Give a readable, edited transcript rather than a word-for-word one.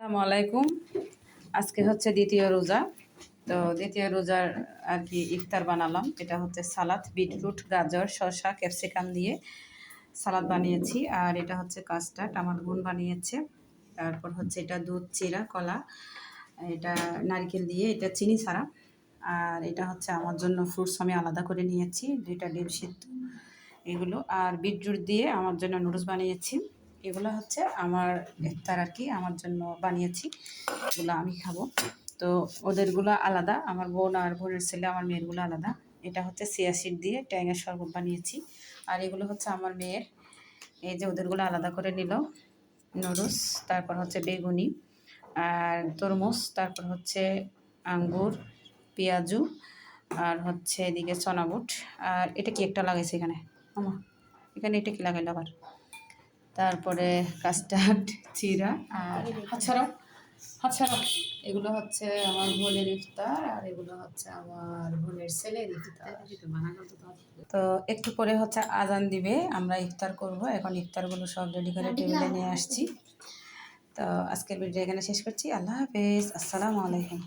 আসসালামু আলাইকুম। আজকে হচ্ছে দ্বিতীয় রোজা। তো দ্বিতীয় রোজার আর কি ইফতার বানালাম। এটা হচ্ছে সালাদ, বিটরুট, গাজর, শসা, ক্যাপসিকাম দিয়ে সালাদ বানিয়েছি। আর এটা হচ্ছে কাস্টার্ড, আমার বোন বানিয়েছে। তারপর হচ্ছে এটা দুধ, চিরা, কলা, এটা নারকেল দিয়ে, এটা চিনি ছাড়া। আর এটা হচ্ছে আমার জন্য ফ্রুটস আমি আলাদা করে নিয়েছি, 2টা ডিম সিদ্ধ এগুলো। আর বিটরুট দিয়ে আমার জন্য নুডলস বানিয়েছি। এগুলো হচ্ছে আমার ইফতার আর কি, আমার জন্য বানিয়েছি। এগুলো আমি খাবো। তো ওদেরগুলো আলাদা, আমার বোন আর বোনের ছেলে, আমার মেয়েরগুলো আলাদা। এটা হচ্ছে চিয়া সিড দিয়ে ট্যাঙের শরবত বানিয়েছি। আর এগুলো হচ্ছে আমার মেয়ের। এই যে ওদেরগুলো আলাদা করে নিল। নুডলস, তারপর হচ্ছে বেগুনি আর তরমুজ, তারপর হচ্ছে আঙ্গুর, পেঁয়াজু, আর হচ্ছে এদিকে চনাবুট। আর এটা কি একটা লাগাইছে এখানে আমা, এখানে এটা কি লাগাইলো আবার। তারপরে কাস্টার্ড, চিরা আর হাতছাড়াও। এগুলো হচ্ছে আমার বোনের ইফতার, আর এগুলো হচ্ছে আমার বোনের ছেলের ইফতার। তো একটু পরে হচ্ছে আজান দিবে, আমরা ইফতার করব। এখন ইফতারগুলো সব রেডি করে টেবিলে নিয়ে আসছি। তো আজকের ভিডিও এখানে শেষ করছি। আল্লাহ হাফেজ, আসসালামু আলাইকুম।